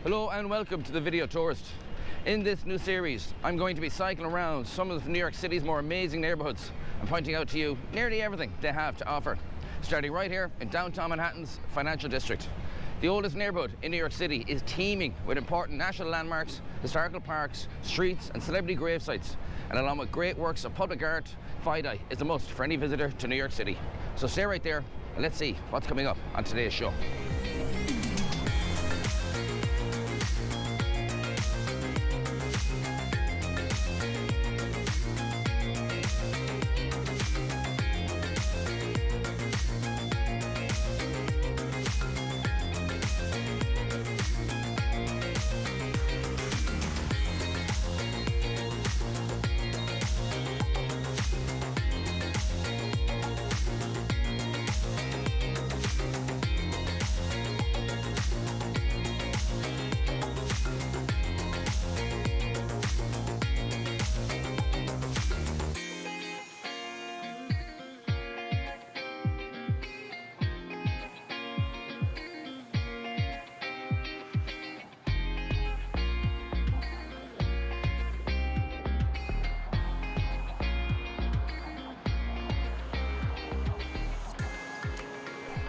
Hello and welcome to the Video Tourist. In this new series, I'm going to be cycling around some of New York City's more amazing neighborhoods and pointing out to you nearly everything they have to offer. Starting right here in downtown Manhattan's financial district. The oldest neighborhood in New York City is teeming with important national landmarks, historical parks, streets and celebrity grave sites. And along with great works of public art, FiDi is a must for any visitor to New York City. So stay right there and let's see what's coming up on today's show.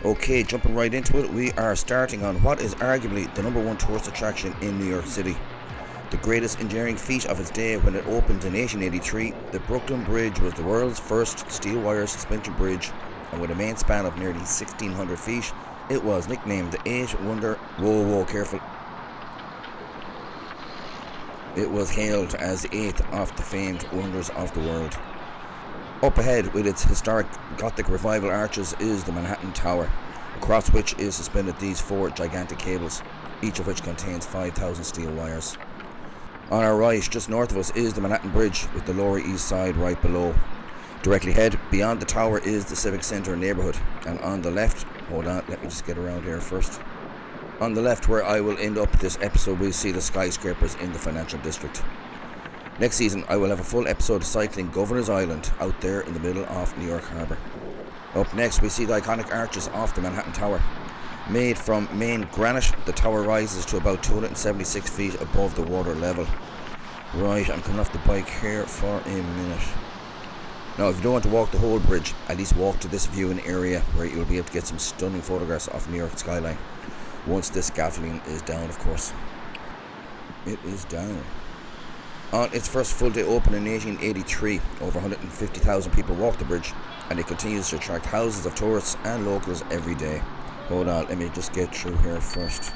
Okay, jumping right into it, we are starting on what is arguably the #1 tourist attraction in New York City. The greatest engineering feat of its day when it opened in 1883, the Brooklyn Bridge was the world's first steel wire suspension bridge, and with a main span of nearly 1,600 feet, it was nicknamed the Eighth Wonder. Whoa, careful. It was hailed as the eighth of the famed wonders of the world. Up ahead, with its historic Gothic revival arches, is the Manhattan Tower, across which is suspended these 4 gigantic cables, each of which contains 5,000 steel wires. On our right, just north of us, is the Manhattan Bridge, with the Lower East Side right below. Directly ahead, beyond the tower, is the Civic Center neighborhood, and on the left, hold on, let me just get around here first. On the left, where I will end up this episode, we'll see the skyscrapers in the financial district. Next season, I will have a full episode cycling Governor's Island out there in the middle of New York Harbor. Up next, we see the iconic arches off the Manhattan Tower. Made from main granite, the tower rises to about 276 feet above the water level. Right, I'm coming off the bike here for a minute. Now, if you don't want to walk the whole bridge, at least walk to this viewing area where you'll be able to get some stunning photographs of New York skyline. Once this scaffolding is down, of course. It is down. On its first full day open in 1883, over 150,000 people walked the bridge, and it continues to attract thousands of tourists and locals every day. Hold on, let me just get through here first.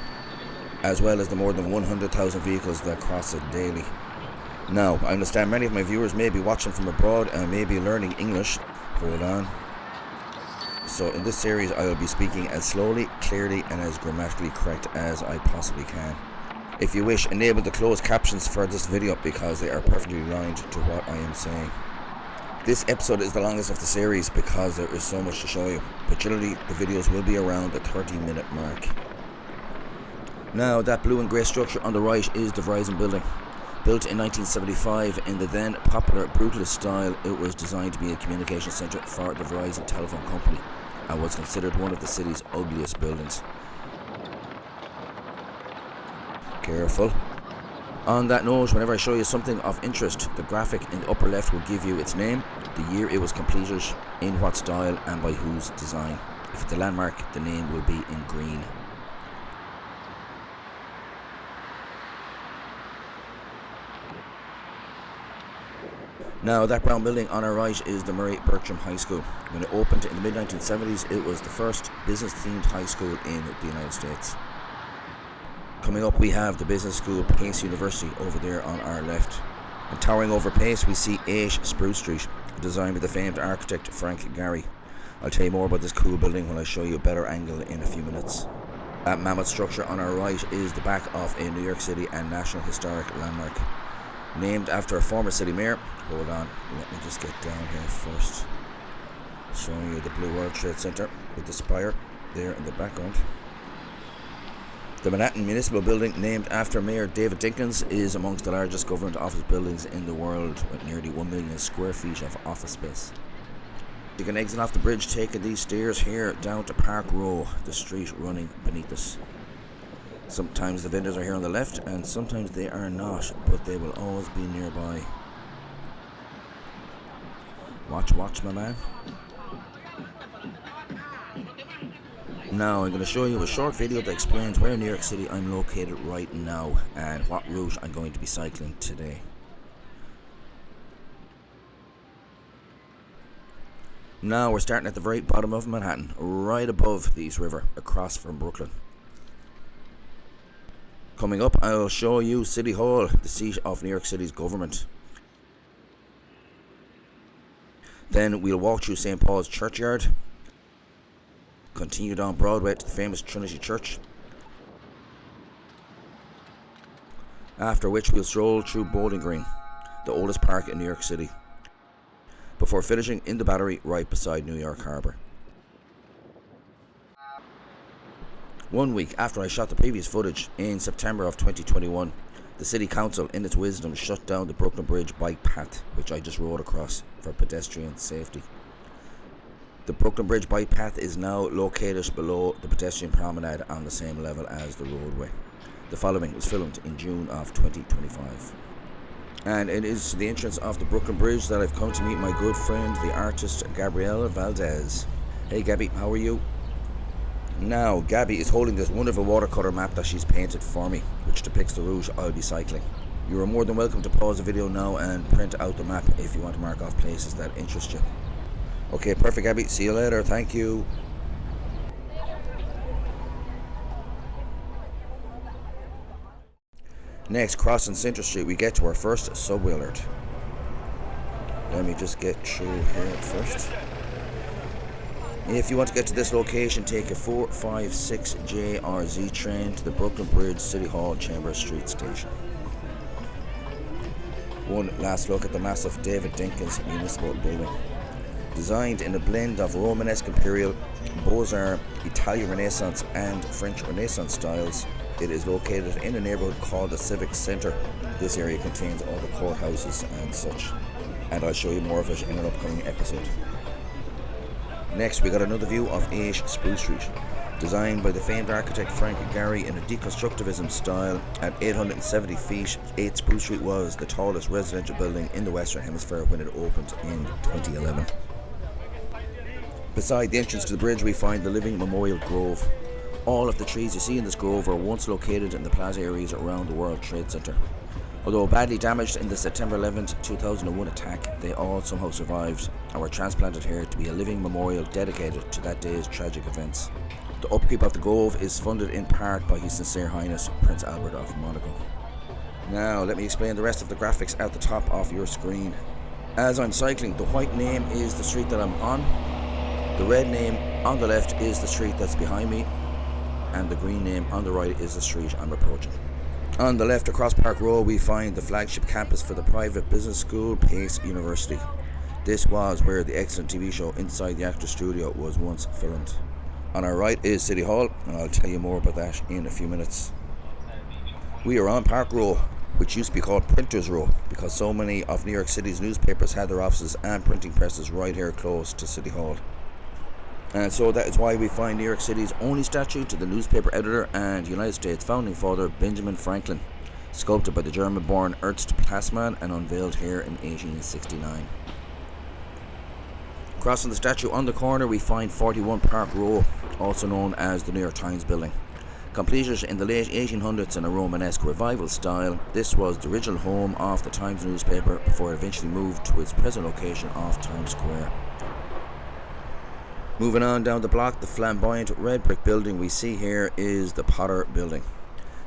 As well as the more than 100,000 vehicles that cross it daily. Now, I understand many of my viewers may be watching from abroad and may be learning English. Hold on. So in this series, I will be speaking as slowly, clearly, and as grammatically correct as I possibly can. If you wish, enable the closed captions for this video because they are perfectly aligned to what I am saying. This episode is the longest of the series because there is so much to show you, but generally the videos will be around the 30-minute mark. Now, that blue and grey structure on the right is the Verizon building. Built in 1975 in the then popular brutalist style, it was designed to be a communication centre for the Verizon telephone company and was considered one of the city's ugliest buildings. Careful. On that note, whenever I show you something of interest, the graphic in the upper left will give you its name, the year it was completed, in what style and by whose design. If it's a landmark, the name will be in green. Now, that brown building on our right is the Murray Bertram High School. When it opened in the mid-1970s, it was the first business-themed high school in the United States. Coming up, we have the business school, Pace University, over there on our left. And towering over Pace, we see 8 Spruce Street, designed by the famed architect Frank Gehry. I'll tell you more about this cool building when I show you a better angle in a few minutes. That mammoth structure on our right is the back of a New York City and National Historic Landmark. Named after a former city mayor. Hold on, let me just get down here first. Showing you the Blue World Trade Center with the spire there in the background. The Manhattan Municipal Building, named after Mayor David Dinkins, is amongst the largest government office buildings in the world, with nearly 1 million square feet of office space. You can exit off the bridge taking these stairs here down to Park Row, the street running beneath us. Sometimes the vendors are here on the left and sometimes they are not, but they will always be nearby. Watch my man. Now I'm going to show you a short video that explains where in New York City I'm located right now and what route I'm going to be cycling today. Now we're starting at the very bottom of Manhattan, right above the East River, across from Brooklyn. Coming up, I'll show you City Hall, the seat of New York City's government. Then we'll walk through St. Paul's Churchyard, continue down Broadway to the famous Trinity Church, after which we'll stroll through Bowling Green, the oldest park in New York City, before finishing in the Battery right beside New York Harbor. 1 week after I shot the previous footage, in September of 2021, the City Council, in its wisdom, shut down the Brooklyn Bridge bike path, which I just rode across for pedestrian safety. The Brooklyn Bridge bike path is now located below the pedestrian promenade on the same level as the roadway. The following was filmed in June of 2025. And it is the entrance of the Brooklyn Bridge that I've come to meet my good friend, the artist Gabrielle Valdez. Hey Gabby, how are you? Now, Gabby is holding this wonderful watercolor map that she's painted for me, which depicts the route I'll be cycling. You are more than welcome to pause the video now and print out the map if you want to mark off places that interest you. Okay, perfect Gabby, see you later, thank you. Next, crossing Center Street, we get to our first subway alert. Let me just get through here first. If you want to get to this location, take a 456J or Z train to the Brooklyn Bridge City Hall Chambers Street station. One last look at the massive David Dinkins Municipal Building. Designed in a blend of Romanesque Imperial, Beaux-Arts, Italian Renaissance and French Renaissance styles, it is located in a neighbourhood called the Civic Centre. This area contains all the courthouses and such, and I'll show you more of it in an upcoming episode. Next, we got another view of 8 Spruce Street. Designed by the famed architect Frank Gehry in a deconstructivism style, at 870 feet, 8 Spruce Street was the tallest residential building in the Western Hemisphere when it opened in 2011. Beside the entrance to the bridge, we find the Living Memorial Grove. All of the trees you see in this grove are once located in the plaza areas around the World Trade Center. Although badly damaged in the September 11, 2001 attack, they all somehow survived and were transplanted here to be a living memorial dedicated to that day's tragic events. The upkeep of the grove is funded in part by His Sincere Highness Prince Albert of Monaco. Now let me explain the rest of the graphics at the top of your screen. As I'm cycling, the white name is the street that I'm on, the red name on the left is the street that's behind me, and the green name on the right is the street I'm approaching. On the left, across Park Row, we find the flagship campus for the private business school, Pace University. This was where the excellent TV show Inside the Actors Studio was once filmed. On our right is City Hall, and I'll tell you more about that in a few minutes. We are on Park Row, which used to be called Printers Row, because so many of New York City's newspapers had their offices and printing presses right here close to City Hall. And so that is why we find New York City's only statue to the newspaper editor and United States founding father Benjamin Franklin, sculpted by the German-born Ernst Plassmann and unveiled here in 1869. Crossing the statue on the corner, we find 41 Park Row, also known as the New York Times building. Completed in the late 1800s in a Romanesque revival style, this was the original home of the Times newspaper before it eventually moved to its present location off Times Square. Moving on down the block, the flamboyant red brick building we see here is the Potter Building.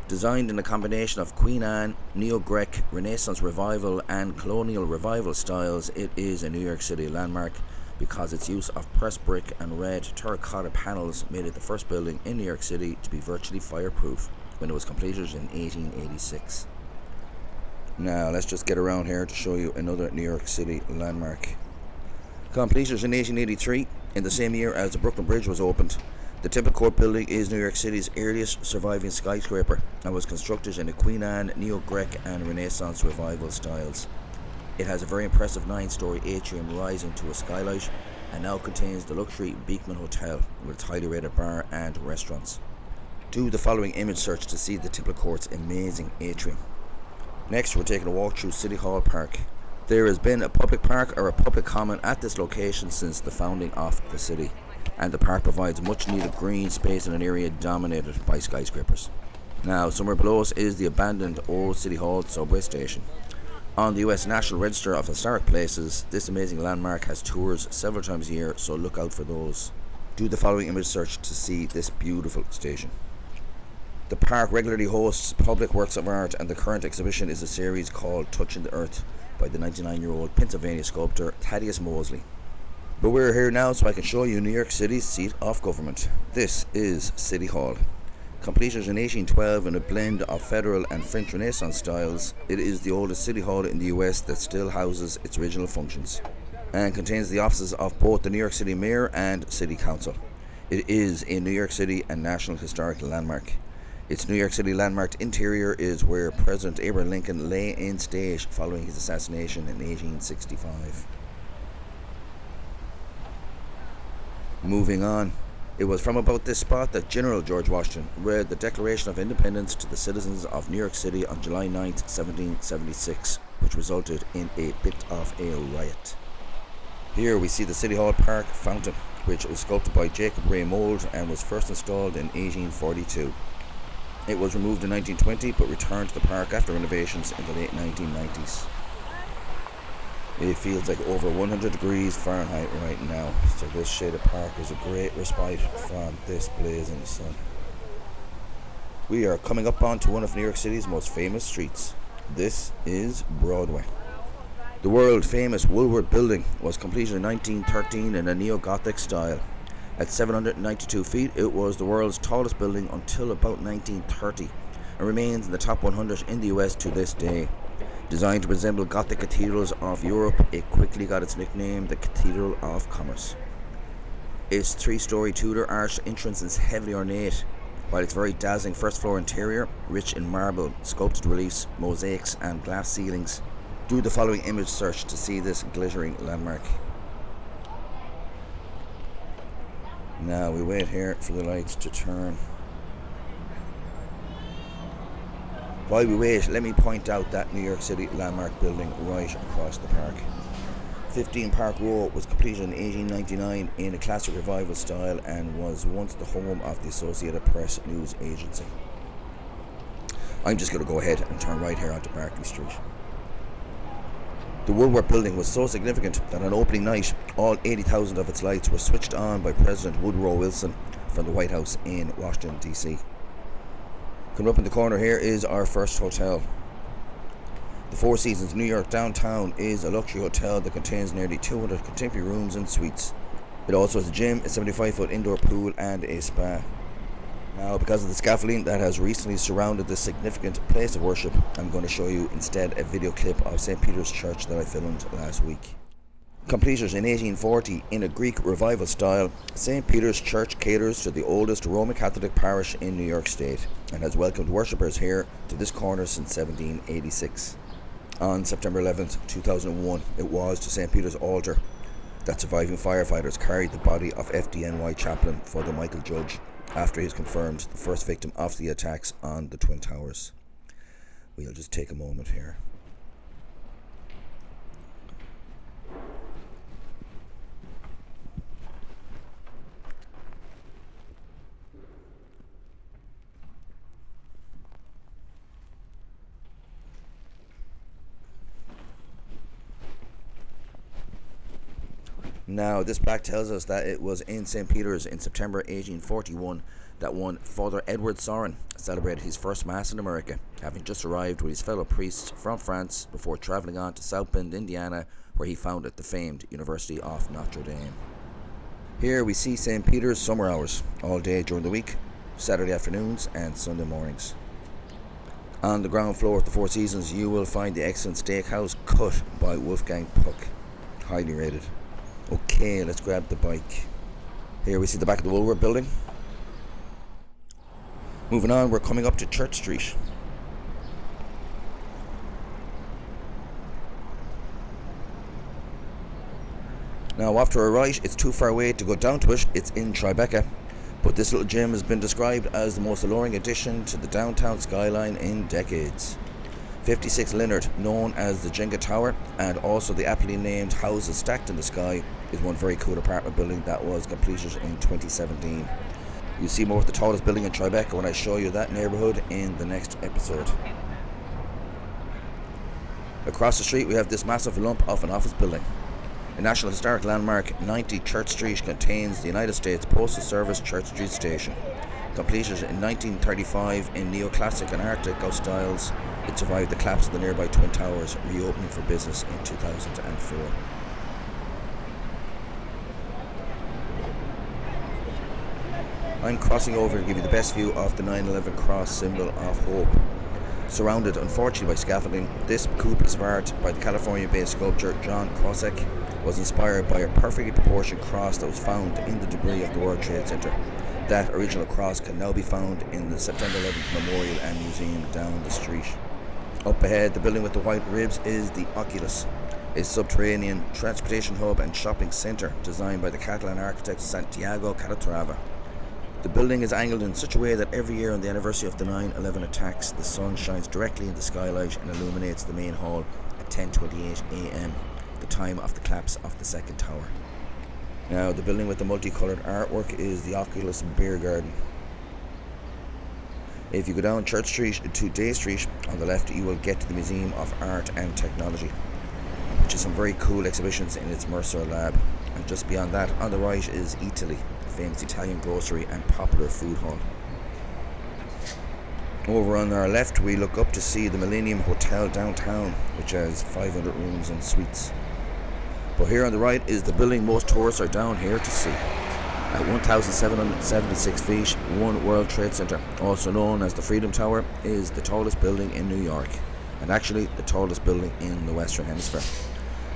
Designed in a combination of Queen Anne, Neo-Greek, Renaissance Revival and Colonial Revival styles, it is a New York City landmark because its use of pressed brick and red terracotta panels made it the first building in New York City to be virtually fireproof when it was completed in 1886. Now let's just get around here to show you another New York City landmark. Completed in 1883, in the same year as the Brooklyn Bridge was opened, the Temple Court building is New York City's earliest surviving skyscraper and was constructed in the Queen Anne, Neo-Greek and Renaissance Revival styles. It has a very impressive 9-story atrium rising to a skylight and now contains the luxury Beekman Hotel with its highly rated bar and restaurants. Do the following image search to see the Temple Court's amazing atrium. Next, we're taking a walk through City Hall Park. There has been a public park or a public common at this location since the founding of the city, and the park provides much needed green space in an area dominated by skyscrapers. Now, somewhere below us is the abandoned old City Hall subway station. On the US National Register of Historic Places, this amazing landmark has tours several times a year, so look out for those. Do the following image search to see this beautiful station. The park regularly hosts public works of art, and the current exhibition is a series called Touching the Earth by the 99-year-old Pennsylvania sculptor Thaddeus Mosley. But we're here now so I can show you New York City's seat of government. This is City Hall. Completed in 1812 in a blend of Federal and French Renaissance styles, it is the oldest city hall in the US that still houses its original functions, and contains the offices of both the New York City Mayor and City Council. It is a New York City and National Historic Landmark. Its New York City landmarked interior is where President Abraham Lincoln lay in state following his assassination in 1865. Moving on, it was from about this spot that General George Washington read the Declaration of Independence to the citizens of New York City on July 9, 1776, which resulted in a bit of a riot. Here we see the City Hall Park fountain, which was sculpted by Jacob Ray Mould and was first installed in 1842. It was removed in 1920 but returned to the park after renovations in the late 1990s. It feels like over 100 degrees Fahrenheit right now, so this shaded park is a great respite from this blazing sun. We are coming up onto one of New York City's most famous streets. This is Broadway. The world famous Woolworth Building was completed in 1913 in a neo-Gothic style. At 792 feet, it was the world's tallest building until about 1930 and remains in the top 100 in the US to this day. Designed to resemble Gothic cathedrals of Europe, it quickly got its nickname the Cathedral of Commerce. Its three-story Tudor arched entrance is heavily ornate, while its very dazzling first-floor interior, rich in marble, sculpted reliefs, mosaics and glass ceilings. Do the following image search to see this glittering landmark. Now we wait here for the lights to turn. While we wait, let me point out that New York City landmark building right across the park. 15 Park Row was completed in 1899 in a classic revival style and was once the home of the Associated Press news agency. I'm just going to go ahead and turn right here onto Berkeley Street. The Woolworth Building was so significant that on opening night, all 80,000 of its lights were switched on by President Woodrow Wilson from the White House in Washington, D.C. Coming up in the corner here is our first hotel. The Four Seasons New York Downtown is a luxury hotel that contains nearly 200 contemporary rooms and suites. It also has a gym, a 75-foot indoor pool and a spa. Now, because of the scaffolding that has recently surrounded this significant place of worship, I'm going to show you instead a video clip of St. Peter's Church that I filmed last week. Completed in 1840 in a Greek revival style, St. Peter's Church caters to the oldest Roman Catholic parish in New York State and has welcomed worshippers here to this corner since 1786. On September 11th, 2001, it was to St. Peter's altar that surviving firefighters carried the body of FDNY chaplain Father Michael Judge after he was confirmed the first victim of the attacks on the Twin Towers. We'll just take a moment here. Now, this plaque tells us that it was in St. Peter's in September 1841 that one Father Edward Sorin celebrated his first Mass in America, having just arrived with his fellow priests from France before travelling on to South Bend, Indiana, where he founded the famed University of Notre Dame. Here we see St. Peter's summer hours, all day during the week, Saturday afternoons and Sunday mornings. On the ground floor at the Four Seasons, you will find the excellent steakhouse Cut by Wolfgang Puck, highly rated. Okay, let's grab the bike. Here we see the back of the Woolworth Building. Moving on, we're coming up to Church Street. Now, after a right, it's too far away to go down to it. It's in Tribeca. But this little gym has been described as the most alluring addition to the downtown skyline in decades. 56 Leonard, known as the Jenga Tower, and also the aptly named Houses Stacked in the Sky, is one very cool apartment building that was completed in 2017. You'll see more of the tallest building in Tribeca when I show you that neighbourhood in the next episode. Across the street we have this massive lump of an office building. A National Historic Landmark, 90 Church Street contains the United States Postal Service Church Street Station. Completed in 1935 in neoclassic and Art Deco styles, it survived the collapse of the nearby Twin Towers, reopening for business in 2004. I'm crossing over to give you the best view of the 9/11 cross, symbol of hope. Surrounded, unfortunately, by scaffolding, this cool piece of art by the California-based sculptor John Kosek was inspired by a perfectly proportioned cross that was found in the debris of the World Trade Center. That original cross can now be found in the September 11th Memorial and Museum down the street. Up ahead, the building with the white ribs is the Oculus, a subterranean transportation hub and shopping center designed by the Catalan architect Santiago Calatrava. The building is angled in such a way that every year on the anniversary of the 9/11 attacks, the sun shines directly in the skylight and illuminates the main hall at 10:28 a.m., the time of the collapse of the second tower. Now, the building with the multicoloured artwork is the Oculus Beer Garden. If you go down Church Street to Day Street, on the left you will get to the Museum of Art and Technology, which has some very cool exhibitions in its Mercer lab. And just beyond that, on the right, is Italy, the famous Italian grocery and popular food hall. Over on our left, we look up to see the Millennium Hotel downtown, which has 500 rooms and suites. But here on the right is the building most tourists are down here to see. At 1,776 feet, One World Trade Center, also known as the Freedom Tower, is the tallest building in New York, and actually the tallest building in the Western Hemisphere.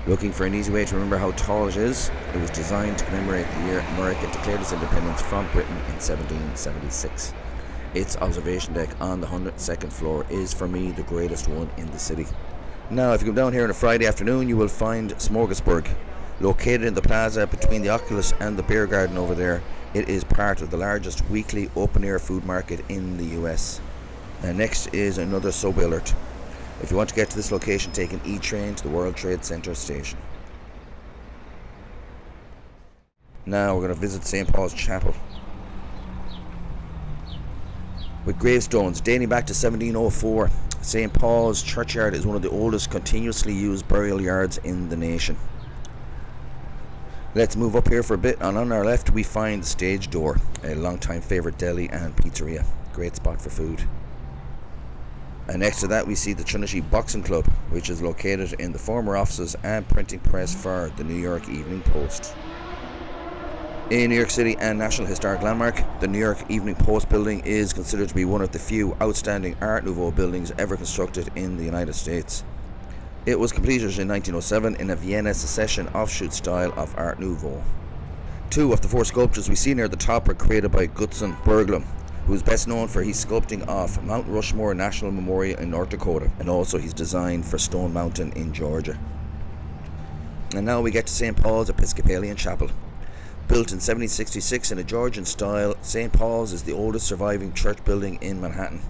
Looking for an easy way to remember how tall it is, it was designed to commemorate the year America declared its independence from Britain in 1776. Its observation deck on the 102nd floor is, for me, the greatest one in the city. Now, if you come down here on a Friday afternoon, you will find Smorgasburg. Located in the plaza between the Oculus and the Beer Garden over there, it is part of the largest weekly open-air food market in the US. And next is another subway alert. If you want to get to this location, take an E-train to the World Trade Center station. Now we're going to visit St. Paul's Chapel. With gravestones dating back to 1704, St. Paul's Churchyard is one of the oldest continuously used burial yards in the nation. Let's move up here for a bit, and on our left we find the Stage Door, a long-time favourite deli and pizzeria. Great spot for food. And next to that we see the Trinity Boxing Club, which is located in the former offices and printing press for the New York Evening Post. In New York City and National Historic Landmark, the New York Evening Post building is considered to be one of the few outstanding Art Nouveau buildings ever constructed in the United States. It was completed in 1907 in a Vienna Secession offshoot style of Art Nouveau. Two of the four sculptures we see near the top were created by Gutzon Berglund, who is best known for his sculpting of Mount Rushmore National Memorial in North Dakota, and also his design for Stone Mountain in Georgia. And now we get to St. Paul's Episcopalian Chapel. Built in 1766 in a Georgian style, St. Paul's is the oldest surviving church building in Manhattan.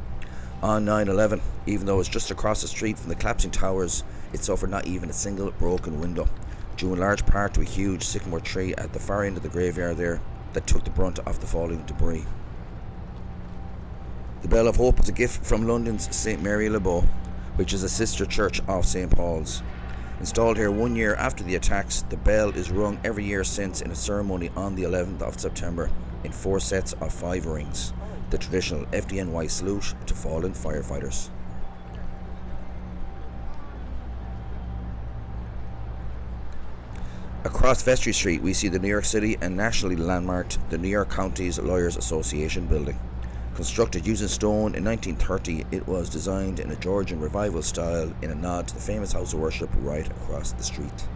On 9/11, even though it's just across the street from the collapsing towers, it suffered not even a single broken window, due in large part to a huge sycamore tree at the far end of the graveyard there that took the brunt of the falling debris. The Bell of Hope is a gift from London's St. Mary Le Bow, which is a sister church of St. Paul's. Installed here 1 year after the attacks, the bell is rung every year since in a ceremony on the 11th of September in 4 sets of 5 rings, the traditional FDNY salute to fallen firefighters. Across Vestry Street, we see the New York City and nationally landmarked the New York County's Lawyers Association building. Constructed using stone in 1930, it was designed in a Georgian revival style in a nod to the famous house of worship right across the street.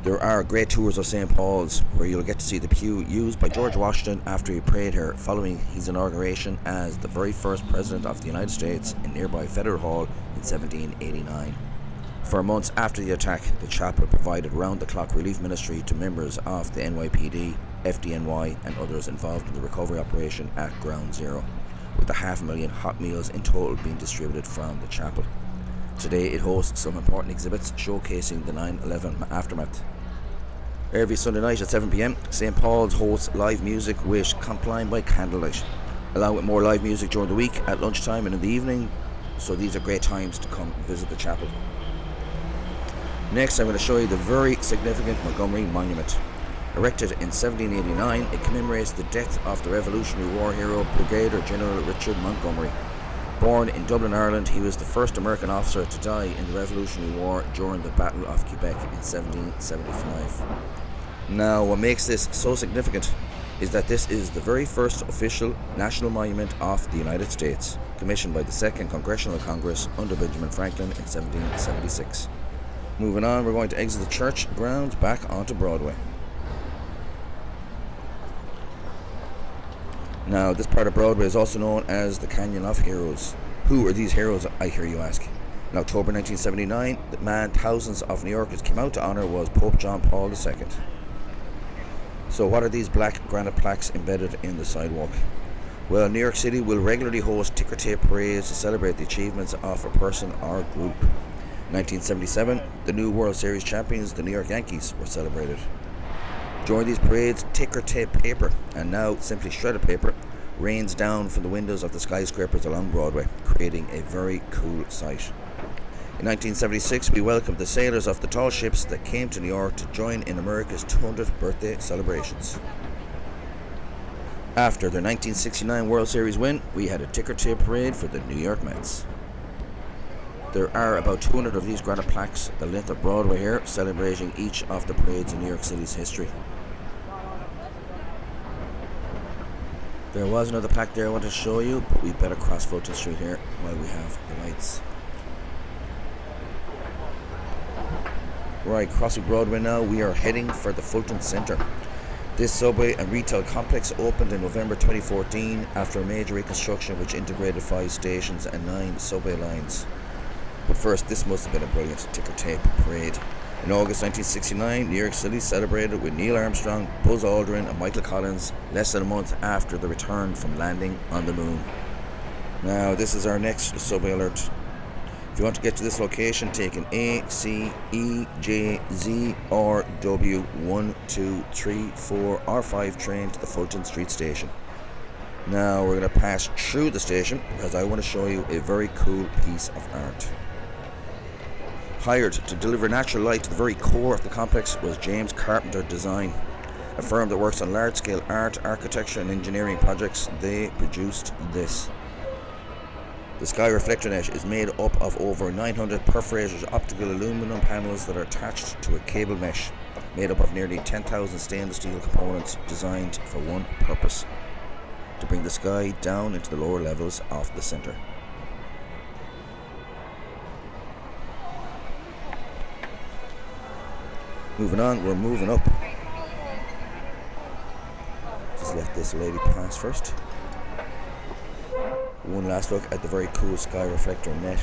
There are great tours of St. Paul's where you'll get to see the pew used by George Washington after he prayed here following his inauguration as the very first President of the United States in nearby Federal Hall in 1789. For months after the attack, the chapel provided round-the-clock relief ministry to members of the NYPD, FDNY and others involved in the recovery operation at Ground Zero, with 500,000 hot meals in total being distributed from the chapel. Today it hosts some important exhibits showcasing the 9/11 aftermath. Every Sunday night at 7 p.m, St. Paul's hosts live music with Compline by Candlelight, along with more live music during the week at lunchtime and in the evening, so these are great times to come visit the chapel. Next, I'm going to show you the very significant Montgomery Monument. Erected in 1789, it commemorates the death of the Revolutionary War hero Brigadier General Richard Montgomery. Born in Dublin, Ireland, he was the first American officer to die in the Revolutionary War during the Battle of Quebec in 1775. Now, what makes this so significant is that this is the very first official national monument of the United States, commissioned by the Second Congressional Congress under Benjamin Franklin in 1776. Moving on, we're going to exit the church grounds back onto Broadway. Now, this part of Broadway is also known as the Canyon of Heroes. Who are these heroes, I hear you ask? In October 1979, the man thousands of New Yorkers came out to honour was Pope John Paul II. So what are these black granite plaques embedded in the sidewalk? Well, New York City will regularly host ticker tape parades to celebrate the achievements of a person or group. In 1977, the new World Series champions, the New York Yankees, were celebrated. During these parades, ticker tape paper, and now simply shredded paper, rains down from the windows of the skyscrapers along Broadway, creating a very cool sight. In 1976, we welcomed the sailors of the tall ships that came to New York to join in America's 200th birthday celebrations. After their 1969 World Series win, we had a ticker tape parade for the New York Mets. There are about 200 of these granite plaques the length of Broadway here, celebrating each of the parades in New York City's history. There was another plaque there I wanted to show you, but we better cross Fulton Street here while we have the lights. Right, crossing Broadway now, we are heading for the Fulton Center. This subway and retail complex opened in November 2014 after a major reconstruction which integrated 5 stations and 9 subway lines. But first, this must have been a brilliant ticker tape parade. In August 1969, New York City celebrated with Neil Armstrong, Buzz Aldrin and Michael Collins less than a month after the return from landing on the moon. Now, this is our next subway alert. If you want to get to this location, take an A, C, E, J, Z, or W 1, 2, 3, 4 or 5 train to the Fulton Street station. Now we're going to pass through the station because I want to show you a very cool piece of art. Hired to deliver natural light to the very core of the complex was James Carpenter Design, a firm that works on large-scale art, architecture and engineering projects. They produced this. The sky reflector net is made up of over 900 perforated optical aluminum panels that are attached to a cable mesh, made up of nearly 10,000 stainless steel components designed for one purpose: to bring the sky down into the lower levels of the center. Moving on, we're moving up. Just let this lady pass first. One last look at the very cool sky reflector net.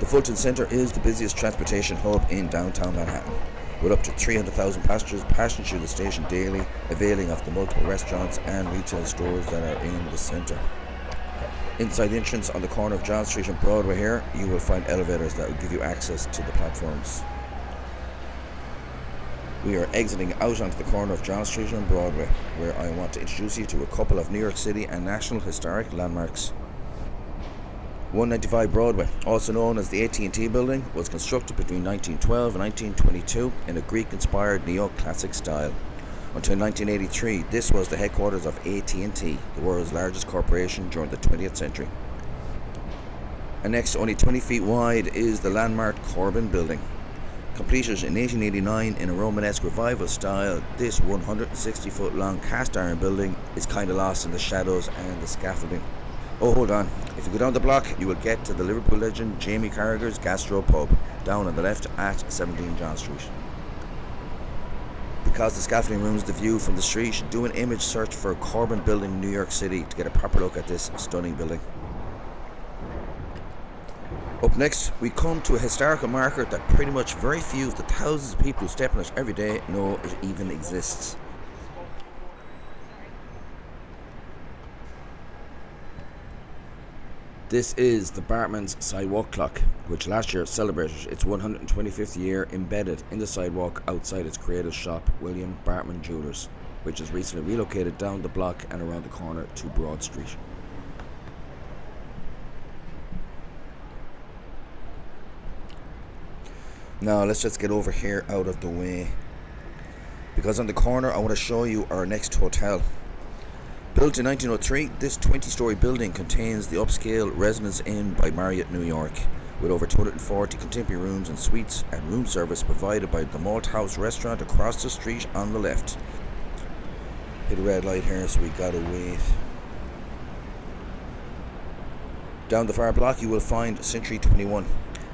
The Fulton Center is the busiest transportation hub in downtown Manhattan, with up to 300,000 passengers passing through the station daily, availing of the multiple restaurants and retail stores that are in the center. Inside the entrance on the corner of John Street and Broadway here, you will find elevators that will give you access to the platforms. We are exiting out onto the corner of John Street and Broadway, where I want to introduce you to a couple of New York City and National Historic landmarks. 195 Broadway, also known as the AT&T Building, was constructed between 1912 and 1922 in a Greek-inspired neoclassic style. Until 1983, this was the headquarters of AT&T, the world's largest corporation during the 20th century. And next, only 20 feet wide, is the landmark Corbin Building. Completed in 1889 in a Romanesque revival style, this 160-foot long cast iron building is kind of lost in the shadows and the scaffolding. Oh, hold on. If you go down the block, you will get to the Liverpool legend Jamie Carragher's Gastro Pub, down on the left at 17 John Street. Because the scaffolding ruins the view from the street, do an image search for Corbin Building, New York City, to get a proper look at this stunning building. Up next, we come to a historical marker that pretty much very few of the thousands of people who step on it every day know it even exists. This is the Bartman's Sidewalk Clock, which last year celebrated its 125th year embedded in the sidewalk outside its creator's shop, William Bartman Jewelers, which is recently relocated down the block and around the corner to Broad Street. Now let's just get over here out of the way, because on the corner I want to show you our next hotel. Built in 1903, this 20-story building contains the upscale Residence Inn by Marriott New York, with over 240 contemporary rooms and suites, and room service provided by the Malt House restaurant across the street on the left. Hit a red light here, so we gotta wait. Down the far block you will find Century 21,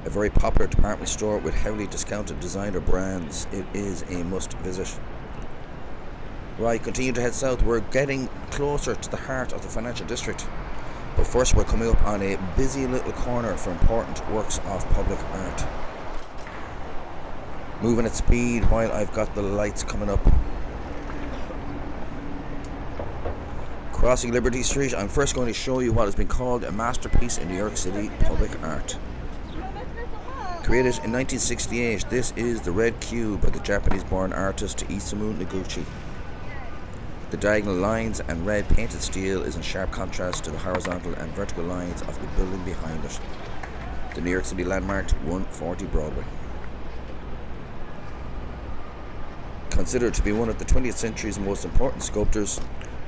a very popular department store with heavily discounted designer brands. It is a must visit. Right, continue to head south. We're getting closer to the heart of the financial district. But first we're coming up on a busy little corner for important works of public art. Moving at speed while I've got the lights coming up. Crossing Liberty Street, I'm first going to show you what has been called a masterpiece in New York City public art. Created in 1968, this is the Red Cube by the Japanese-born artist Isamu Noguchi. The diagonal lines and red painted steel is in sharp contrast to the horizontal and vertical lines of the building behind it. The New York City landmark 140 Broadway. Considered to be one of the 20th century's most important sculptors,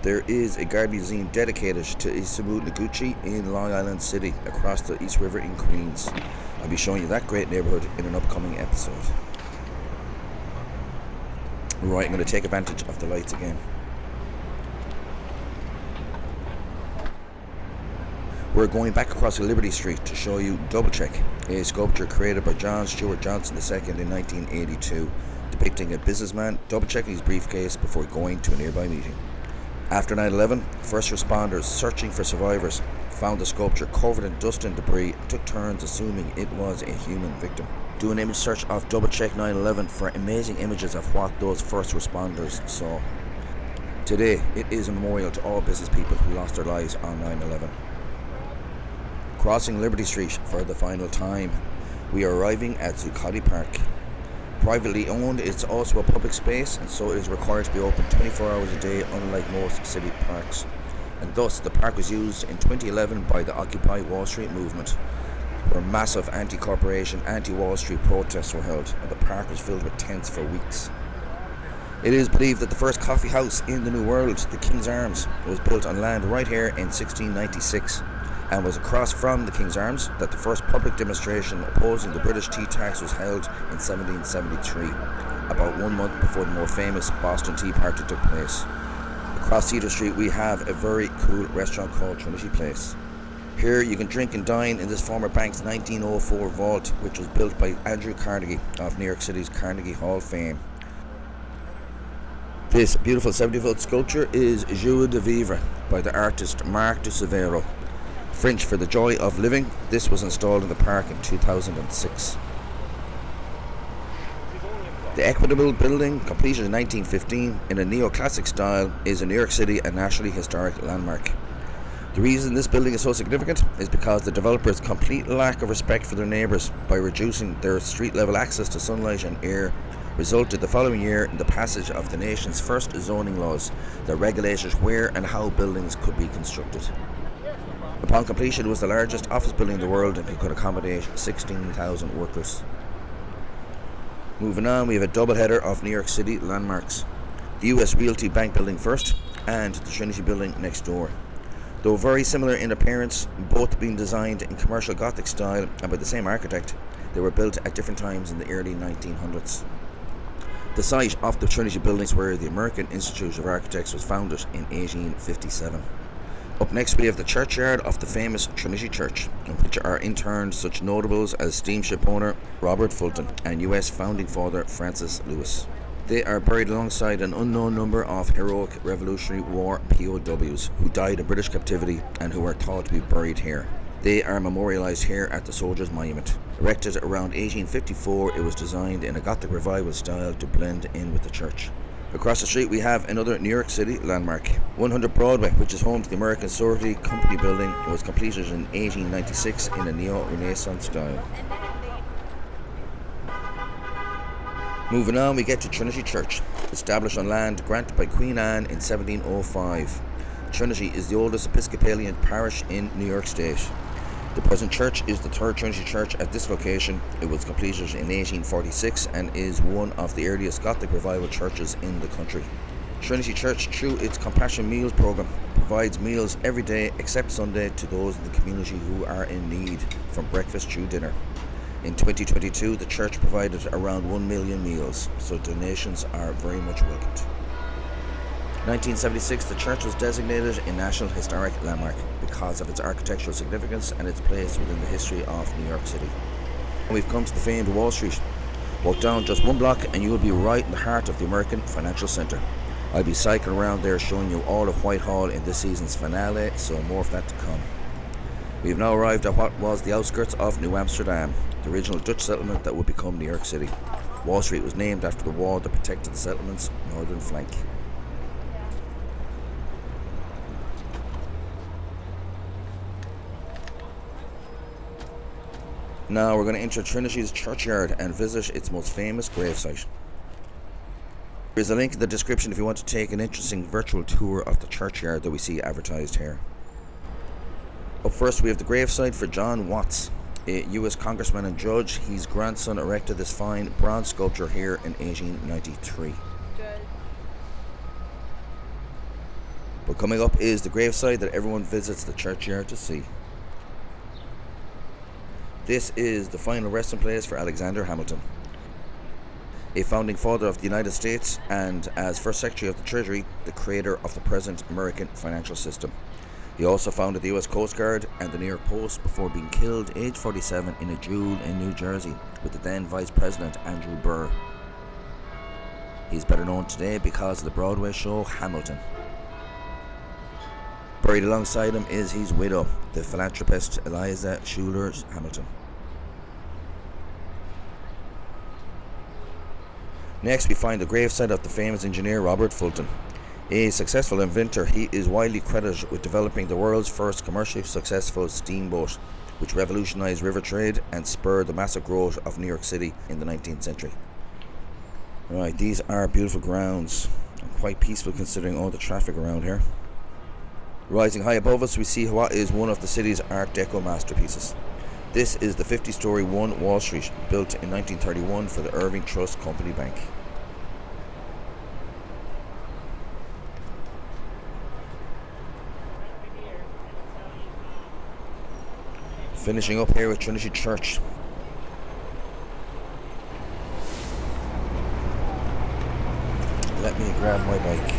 there is a garden museum dedicated to Isamu Noguchi in Long Island City, across the East River in Queens. I'll be showing you that great neighborhood in an upcoming episode. Right, I'm going to take advantage of the lights again. We're going back across Liberty Street to show you Double Check, a sculpture created by John Stuart Johnson II in 1982, depicting a businessman double-checking his briefcase before going to a nearby meeting. After 9/11, first responders searching for survivors found the sculpture covered in dust and debris and took turns assuming it was a human victim. Do an image search of Double Check 9/11 for amazing images of what those first responders saw. Today, it is a memorial to all business people who lost their lives on 9/11. Crossing Liberty Street for the final time, we are arriving at Zuccotti Park. Privately owned, it's also a public space, and so it is required to be open 24 hours a day, unlike most city parks. And thus, the park was used in 2011 by the Occupy Wall Street movement, where massive anti-corporation, anti-Wall Street protests were held, and the park was filled with tents for weeks. It is believed that the first coffee house in the New World, the King's Arms, was built on land right here in 1696, and was across from the King's Arms that the first public demonstration opposing the British tea tax was held in 1773, about 1 month before the more famous Boston Tea Party took place. Across Cedar Street we have a very cool restaurant called Trinity Place. Here you can drink and dine in this former bank's 1904 vault, which was built by Andrew Carnegie of New York City's Carnegie Hall fame. This beautiful 70-foot sculpture is Joie de Vivre by the artist Marc de Severo. French for the joy of living. This was installed in the park in 2006. The Equitable Building, completed in 1915 in a neoclassic style, is in New York City a nationally historic landmark. The reason this building is so significant is because the developers' complete lack of respect for their neighbours by reducing their street-level access to sunlight and air resulted the following year in the passage of the nation's first zoning laws that regulated where and how buildings could be constructed. Upon completion, it was the largest office building in the world and could accommodate 16,000 workers. Moving on, we have a double header of New York City landmarks. The US Realty Bank building first, and the Trinity building next door. Though very similar in appearance, both being designed in commercial Gothic style and by the same architect, they were built at different times in the early 1900s. The site of the Trinity buildings where the American Institute of Architects was founded in 1857. Up next we have the churchyard of the famous Trinity Church, in which are interned such notables as steamship owner Robert Fulton and US founding father Francis Lewis. They are buried alongside an unknown number of heroic Revolutionary War POWs who died in British captivity and who are thought to be buried here. They are memorialised here at the Soldiers' Monument. Erected around 1854, it was designed in a Gothic Revival style to blend in with the church. Across the street we have another New York City landmark. 100 Broadway, which is home to the American Sorority Company building, was completed in 1896 in a neo-Renaissance style. Moving on, we get to Trinity Church, established on land granted by Queen Anne in 1705. Trinity is the oldest Episcopalian parish in New York State. The present church is the third Trinity Church at this location. It was completed in 1846 and is one of the earliest Gothic Revival churches in the country. Trinity Church, through its Compassion Meals program, provides meals every day except Sunday to those in the community who are in need, from breakfast through dinner. In 2022, the church provided around 1 million meals, so donations are very much welcomed. 1976, the church was designated a National Historic Landmark because of its architectural significance and its place within the history of New York City. And we've come to the famed Wall Street. Walk down just one block and you will be right in the heart of the American Financial Center. I'll be cycling around there showing you all of Whitehall in this season's finale, so more of that to come. We've now arrived at what was the outskirts of New Amsterdam, the original Dutch settlement that would become New York City. Wall Street was named after the wall that protected the settlement's northern flank. Now we're going to enter Trinity's churchyard and visit its most famous gravesite. There's a link in the description if you want to take an interesting virtual tour of the churchyard that we see advertised here. Up first we have the gravesite for John Watts, a US congressman and judge. His grandson erected this fine bronze sculpture here in 1893. But coming up is the gravesite that everyone visits the churchyard to see. This is the final resting place for Alexander Hamilton, a founding father of the United States and, as first Secretary of the Treasury, the creator of the present American financial system. He also founded the US Coast Guard and the New York Post before being killed age 47 in a duel in New Jersey with the then Vice President Andrew Burr. He's better known today because of the Broadway show Hamilton. Buried alongside him is his widow, the philanthropist Eliza Schuler Hamilton. Next we find the gravesite of the famous engineer Robert Fulton. A successful inventor, he is widely credited with developing the world's first commercially successful steamboat, which revolutionized river trade and spurred the massive growth of New York City in the 19th century. Right, these are beautiful grounds, quite peaceful considering all the traffic around here. Rising high above us we see what is one of the city's Art Deco masterpieces. This is the 50-story One Wall Street, built in 1931 for the Irving Trust Company Bank. Finishing up here with Trinity Church. Let me grab my bike.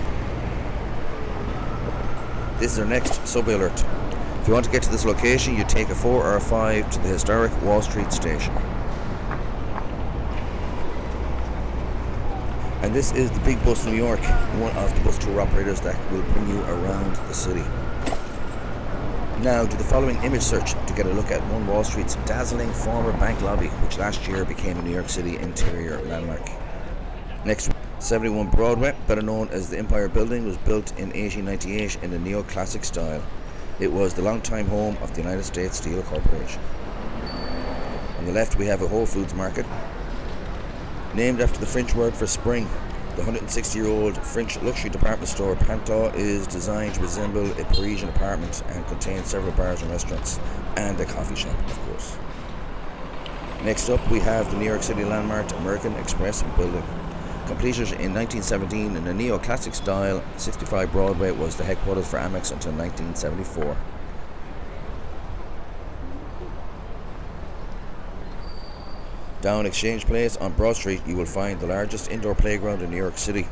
This is our next subway alert. If you want to get to this location, you take a 4 or a 5 to the historic Wall Street station. And this is the Big Bus New York, one of the bus tour operators that will bring you around the city. Now do the following image search to get a look at One Wall Street's dazzling former bank lobby, which last year became a New York City interior landmark. Next, 71 Broadway, better known as the Empire Building, was built in 1898 in a neoclassic style. It was the longtime home of the United States Steel Corporation. On the left we have a Whole Foods market, named after the French word for spring. The 160-year-old French luxury department store Pantau is designed to resemble a Parisian apartment and contains several bars and restaurants, and a coffee shop, of course. Next up we have the New York City landmark American Express building. Completed in 1917 in a neoclassic style, 65 Broadway was the headquarters for Amex until 1974. Down Exchange Place on Broad Street you will find the largest indoor playground in New York City.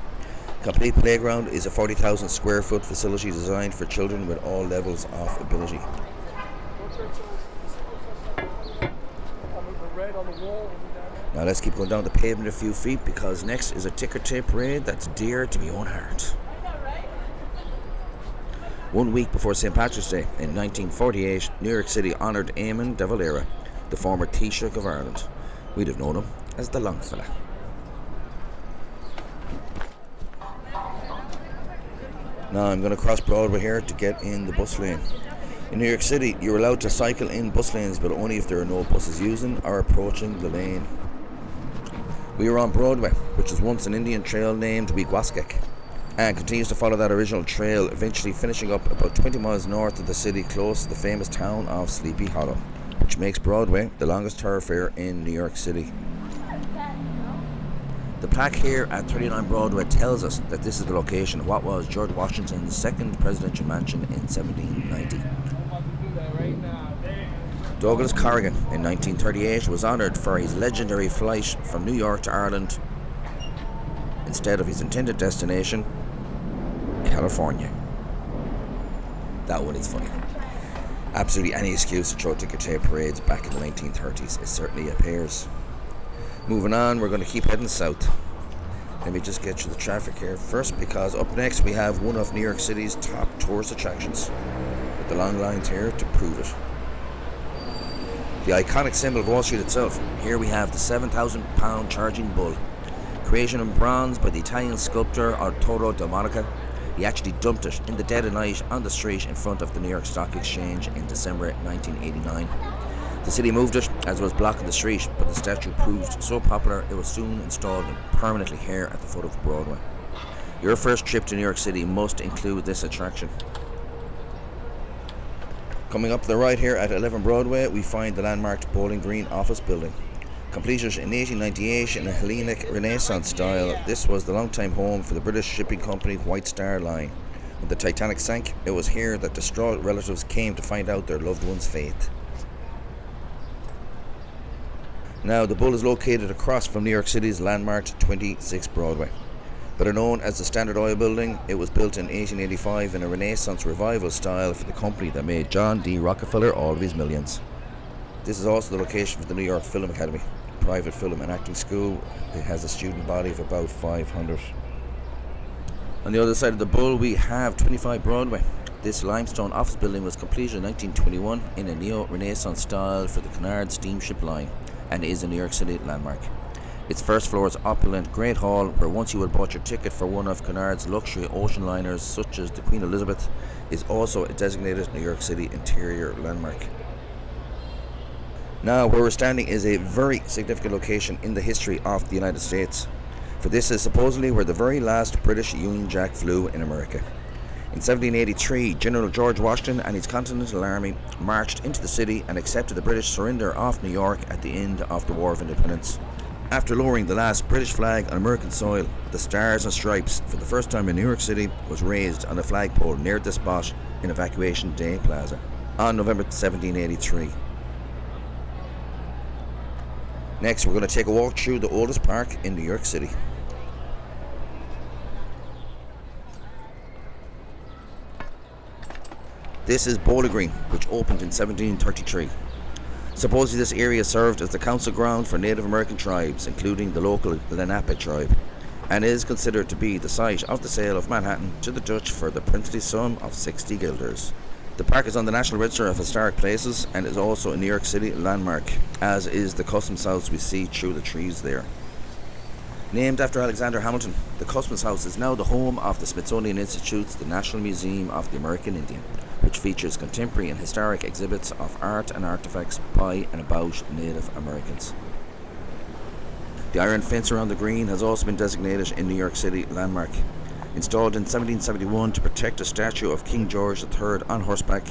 Complete Playground is a 40,000 square foot facility designed for children with all levels of ability. Now let's keep going down the pavement a few feet, because next is a ticker tape parade that's dear to my own heart. 1 week before St. Patrick's Day in 1948, New York City honoured Eamon de Valera, the former Taoiseach of Ireland. We'd have known him as the Long Fella. Now I'm going to cross Broadway here to get in the bus lane. In New York City, you're allowed to cycle in bus lanes, but only if there are no buses using or approaching the lane. We are on Broadway, which was once an Indian trail named Weequaskek, and continues to follow that original trail, eventually finishing up about 20 miles north of the city, close to the famous town of Sleepy Hollow, which makes Broadway the longest thoroughfare in New York City. The plaque here at 39 Broadway tells us that this is the location of what was George Washington's second presidential mansion in 1790. Douglas Corrigan in 1938 was honoured for his legendary flight from New York to Ireland instead of his intended destination, California. That one is funny. Absolutely any excuse to throw ticker tape parades back in the 1930s, it certainly appears. Moving on, we're going to keep heading south. Let me just get you the traffic here first, because up next we have one of New York City's top tourist attractions, with the long lines here to prove it. The iconic symbol of Wall Street itself. Here we have the 7,000-pound charging bull. Created in bronze by the Italian sculptor Arturo Del Monaco, he actually dumped it in the dead of night on the street in front of the New York Stock Exchange in December 1989. The city moved it as it was blocking the street, but the statue proved so popular it was soon installed permanently here at the foot of Broadway. Your first trip to New York City must include this attraction. Coming up to the right here at 11 Broadway, we find the landmarked Bowling Green office building. Completed in 1898 in a Hellenic Renaissance style, this was the long-time home for the British shipping company White Star Line. When the Titanic sank, it was here that distraught relatives came to find out their loved one's fate. Now, the Bull is located across from New York City's landmarked 26 Broadway. Better known as the Standard Oil Building, it was built in 1885 in a Renaissance revival style for the company that made John D. Rockefeller all of his millions. This is also the location for the New York Film Academy, a private film and acting school. It has a student body of about 500. On the other side of the Bull, we have 25 Broadway. This limestone office building was completed in 1921 in a neo-Renaissance style for the Cunard steamship line, and is a New York City landmark. Its first floor's opulent Great Hall, where once you had bought your ticket for one of Cunard's luxury ocean liners such as the Queen Elizabeth, is also a designated New York City interior landmark. Now, where we're standing is a very significant location in the history of the United States, for this is supposedly where the very last British Union Jack flew in America. In 1783, General George Washington and his Continental Army marched into the city and accepted the British surrender of New York at the end of the War of Independence. After lowering the last British flag on American soil, the Stars and Stripes, for the first time in New York City, was raised on a flagpole near the spot in Evacuation Day Plaza on November 1783. Next, we're going to take a walk through the oldest park in New York City. This is Bowling Green, which opened in 1733. Supposedly this area served as the council ground for Native American tribes, including the local Lenape tribe, and is considered to be the site of the sale of Manhattan to the Dutch for the princely sum of 60 guilders. The park is on the National Register of Historic Places and is also a New York City landmark, as is the Customs House we see through the trees there. Named after Alexander Hamilton, the Customs House is now the home of the Smithsonian Institute's The National Museum of the American Indian, which features contemporary and historic exhibits of art and artifacts by and about Native Americans. The iron fence around the green has also been designated a New York City landmark. Installed in 1771 to protect a statue of King George III on horseback,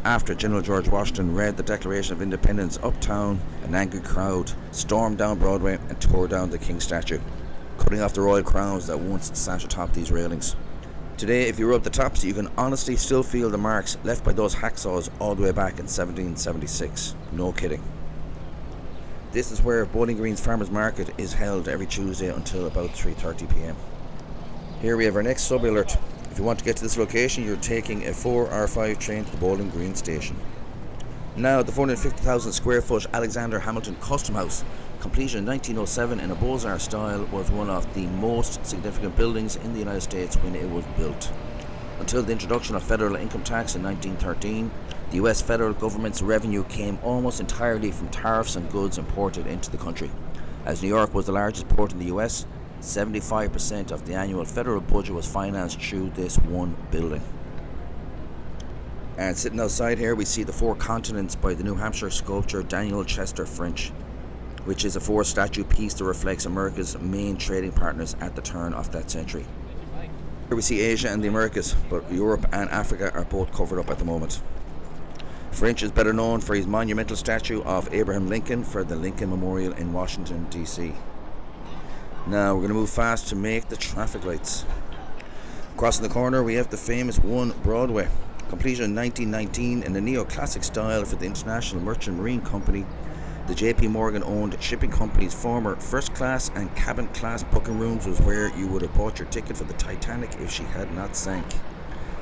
after General George Washington read the Declaration of Independence uptown, an angry crowd stormed down Broadway and tore down the King statue, cutting off the royal crowns that once sat atop these railings. Today, if you rub the tops, you can honestly still feel the marks left by those hacksaws all the way back in 1776. No kidding. This is where Bowling Green's Farmers Market is held every Tuesday until about 3:30 p.m. Here we have our next subway alert. If you want to get to this location, you're taking a 4 or 5 train to the Bowling Green station. Now, the 450,000 square foot Alexander Hamilton Custom House, completed in 1907 in a Beaux-Arts style, was one of the most significant buildings in the United States when it was built. Until the introduction of federal income tax in 1913, the US federal government's revenue came almost entirely from tariffs on goods imported into the country. As New York was the largest port in the US, 75% of the annual federal budget was financed through this one building. And sitting outside here, we see the Four Continents by the New Hampshire sculptor Daniel Chester French, which is a four-statue piece that reflects America's main trading partners at the turn of that century. Here we see Asia and the Americas, but Europe and Africa are both covered up at the moment. French is better known for his monumental statue of Abraham Lincoln for the Lincoln Memorial in Washington, D.C. Now we're going to move fast to make the traffic lights. Crossing the corner, we have the famous One Broadway. Completed in 1919 in a neoclassic style for the International Merchant Marine Company, the J.P. Morgan owned shipping company's former first class and cabin class booking rooms was where you would have bought your ticket for the Titanic if she had not sank.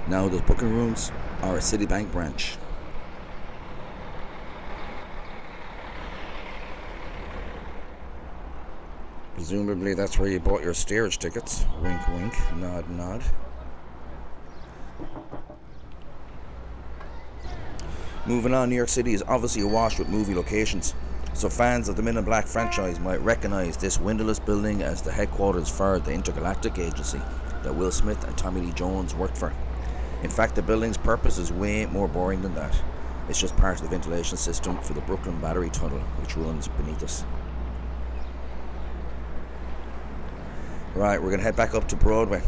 Now those booking rooms are a Citibank branch. Presumably that's where you bought your steerage tickets. Wink wink, nod nod. Moving on, New York City is obviously awash with movie locations, so fans of the Men in Black franchise might recognise this windowless building as the headquarters for the intergalactic agency that Will Smith and Tommy Lee Jones worked for. In fact, the building's purpose is way more boring than that. It's just part of the ventilation system for the Brooklyn Battery Tunnel, which runs beneath us. Right, we're going to head back up to Broadway.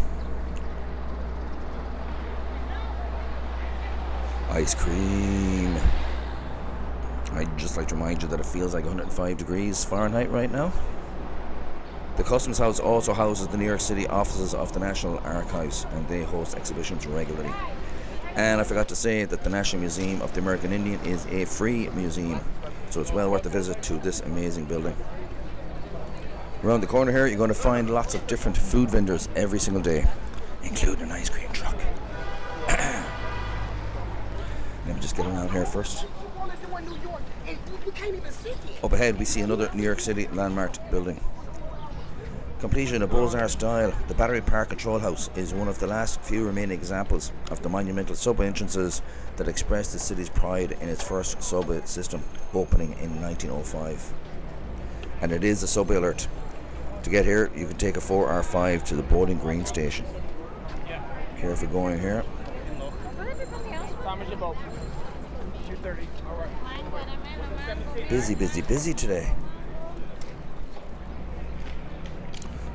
Ice cream. I'd just like to remind you that it feels like 105 degrees Fahrenheit right now. The Customs House also houses the New York City offices of the National Archives, and they host exhibitions regularly. And I forgot to say that the National Museum of the American Indian is a free museum, so it's well worth a visit to this amazing building. Around the corner here, you're going to find lots of different food vendors every single day, including an ice cream truck. Let me just get around here first. Up ahead, we see another New York City landmark building. Completed in a Beaux-Arts style, the Battery Park Control House is one of the last few remaining examples of the monumental subway entrances that expressed the city's pride in its first subway system, opening in 1905. And it is a subway alert. To get here, you can take a 4R5 to the Bowling Green station. Careful going here. Busy, busy, busy today.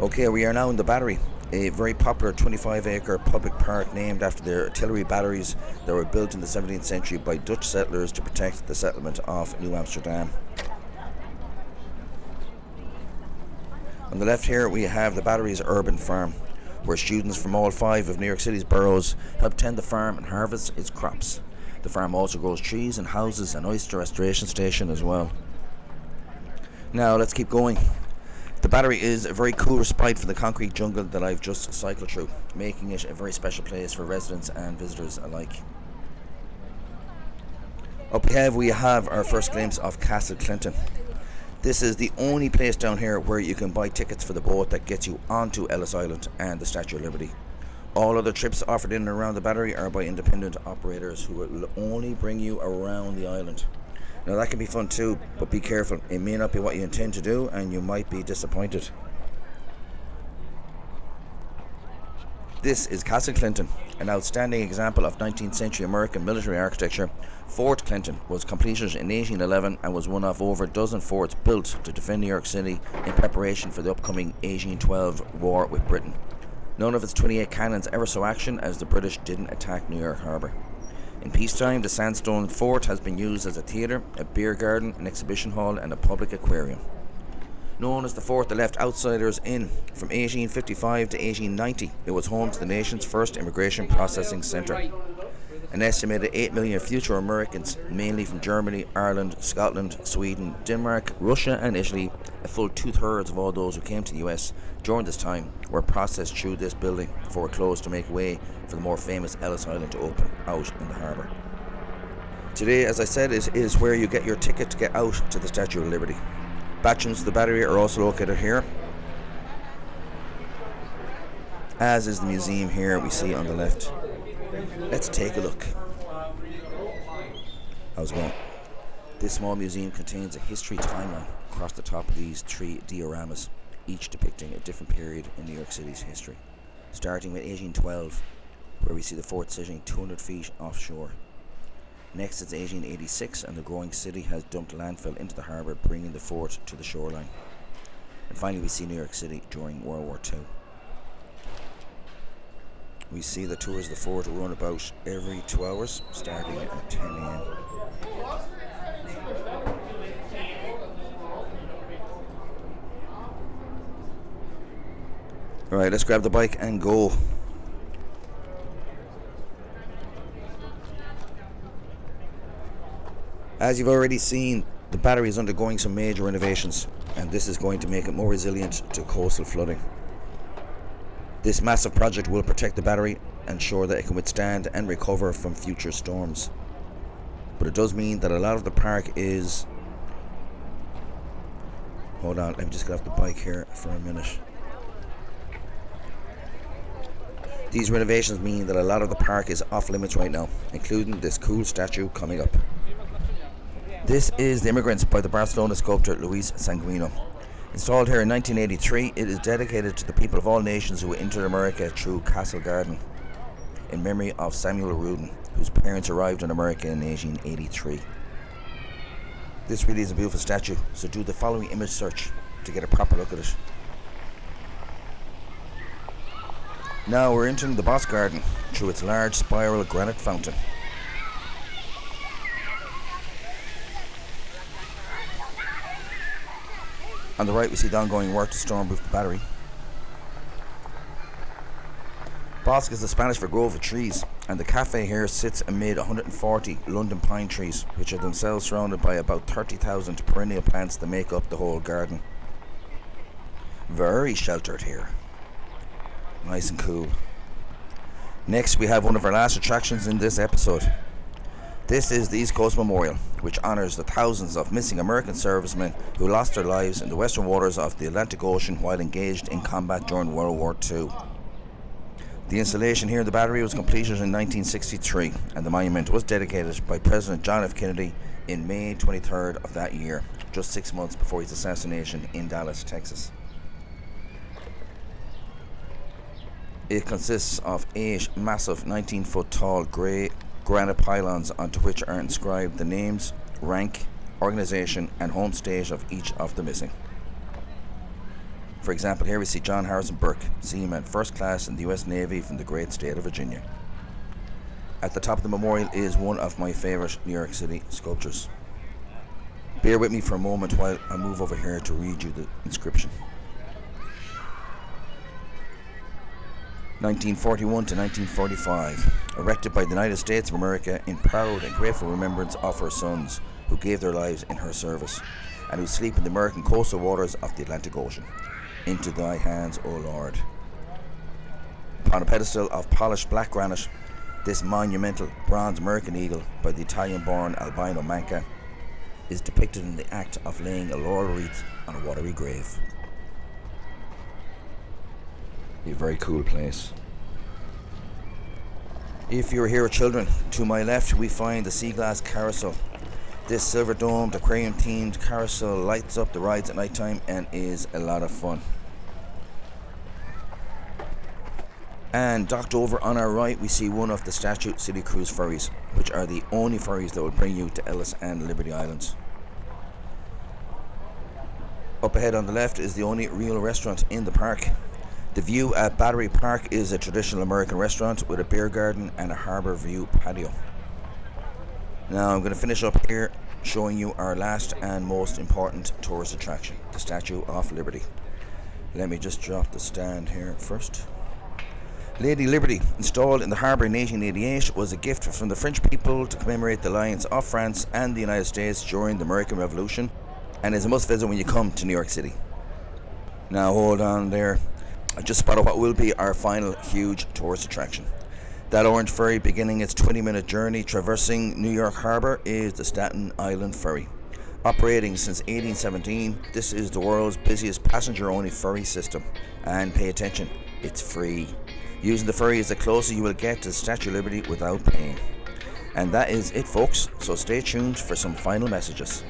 Okay, we are now in the Battery, a very popular 25-acre public park named after the artillery batteries that were built in the 17th century by Dutch settlers to protect the settlement of New Amsterdam. On the left here we have the Battery's urban farm, where students from all 5 of New York City's boroughs help tend the farm and harvest its crops. The farm also grows trees and houses an oyster restoration station as well. Now let's keep going. The Battery is a very cool respite for the concrete jungle that I've just cycled through, making it a very special place for residents and visitors alike. Up ahead we have our first glimpse of Castle Clinton. This is the only place down here where you can buy tickets for the boat that gets you onto Ellis Island and the Statue of Liberty. All other trips offered in and around the Battery are by independent operators who will only bring you around the island. Now that can be fun too, but be careful. It may not be what you intend to do and you might be disappointed. This is Castle Clinton, an outstanding example of 19th century American military architecture. Fort Clinton was completed in 1811 and was one of over a dozen forts built to defend New York City in preparation for the upcoming 1812 war with Britain. None of its 28 cannons ever saw action as the British didn't attack New York Harbour. In peacetime, the sandstone fort has been used as a theatre, a beer garden, an exhibition hall and a public aquarium. Known as the fort that left outsiders in from 1855 to 1890, it was home to the nation's first immigration processing centre. An estimated 8 million future Americans, mainly from Germany, Ireland, Scotland, Sweden, Denmark, Russia and Italy, a full 2/3 of all those who came to the US during this time were processed through this building before it closed to make way for the more famous Ellis Island to open out in the harbour. Today, as I said, is where you get your ticket to get out to the Statue of Liberty. Bathrooms to the Battery are also located here, as is the museum here we see on the left. Let's take a look. How's it going? This small museum contains a history timeline across the top of these 3 dioramas, each depicting a different period in New York City's history. Starting with 1812, where we see the fort sitting 200 feet offshore. Next it's 1886, and the growing city has dumped landfill into the harbour, bringing the fort to the shoreline. And finally we see New York City during World War II. We see the tours of the fort run about every 2 hours, starting at 10 a.m. Alright, let's grab the bike and go. As you've already seen, the battery is undergoing some major renovations, and this is going to make it more resilient to coastal flooding. This massive project will protect the battery, ensure that it can withstand and recover from future storms. But it does mean that a lot of the park is... Hold on, let me just get off the bike here for a minute. These renovations mean that a lot of the park is off limits right now, including this cool statue coming up. This is The Immigrants by the Barcelona sculptor Luis Sanguino. Installed here in 1983, it is dedicated to the people of all nations who entered America through Castle Garden, in memory of Samuel Rudin, whose parents arrived in America in 1883. This really is a beautiful statue, so do the following image search to get a proper look at it. Now we're entering the Boss Garden through its large spiral granite fountain. On the right we see the ongoing work to stormproof the battery. Bosque is the Spanish for grove of trees, and the cafe here sits amid 140 London pine trees, which are themselves surrounded by about 30,000 perennial plants that make up the whole garden. Very sheltered here. Nice and cool. Next we have one of our last attractions in this episode. This is the East Coast Memorial, which honours the thousands of missing American servicemen who lost their lives in the western waters of the Atlantic Ocean while engaged in combat during World War II. The installation here in the battery was completed in 1963, and the monument was dedicated by President John F. Kennedy in May 23rd of that year, just 6 months before his assassination in Dallas, Texas. It consists of 8 massive 19-foot tall grey granite pylons onto which are inscribed the names, rank, organisation and home state of each of the missing. For example, here we see John Harrison Burke, seaman first class in the US Navy from the great state of Virginia. At the top of the memorial is one of my favourite New York City sculptures. Bear with me for a moment while I move over here to read you the inscription. 1941 to 1945, erected by the United States of America in proud and grateful remembrance of her sons who gave their lives in her service and who sleep in the American coastal waters of the Atlantic Ocean. Into thy hands, O Lord. Upon a pedestal of polished black granite, this monumental bronze American eagle by the Italian-born Albino Manca is depicted in the act of laying a laurel wreath on a watery grave. A very cool place. If you're here with children, to my left we find the Sea Glass Carousel. This silver domed aquarium themed carousel lights up the rides at night time and is a lot of fun. And docked over on our right we see one of the Statute City Cruise ferries, which are the only ferries that will bring you to Ellis and Liberty Islands. Up ahead on the left is the only real restaurant in the park. The view at Battery Park is a traditional American restaurant with a beer garden and a harbour view patio. Now I'm going to finish up here showing you our last and most important tourist attraction, the Statue of Liberty. Let me just drop the stand here first. Lady Liberty, installed in the harbour in 1888, was a gift from the French people to commemorate the alliance of France and the United States during the American Revolution, and is a must visit when you come to New York City. Now hold on there. I just spotted what will be our final huge tourist attraction. That orange ferry beginning its 20-minute journey traversing New York Harbour is the Staten Island Ferry. Operating since 1817, this is the world's busiest passenger-only ferry system. And pay attention, It's free. Using the ferry is the closest you will get to the Statue of Liberty without paying. And that is it, folks, so stay tuned for some final messages.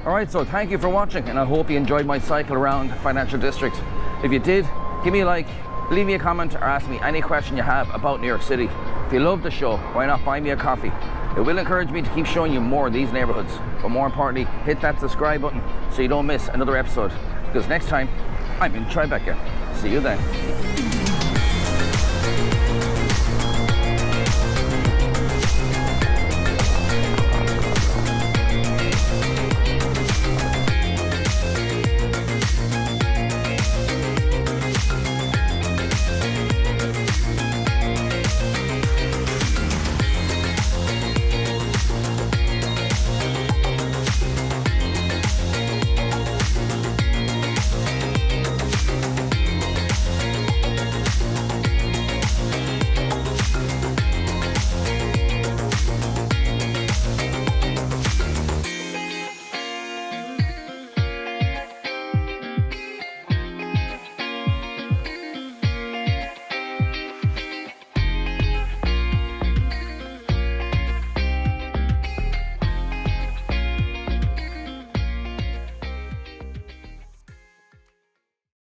Alright, so thank you for watching, and I hope you enjoyed my cycle around Financial District. If you did, give me a like, leave me a comment, or ask me any question you have about New York City. If you love the show, why not buy me a coffee? It will encourage me to keep showing you more of these neighborhoods. But more importantly, hit that subscribe button so you don't miss another episode. Because next time, I'm in Tribeca. See you then.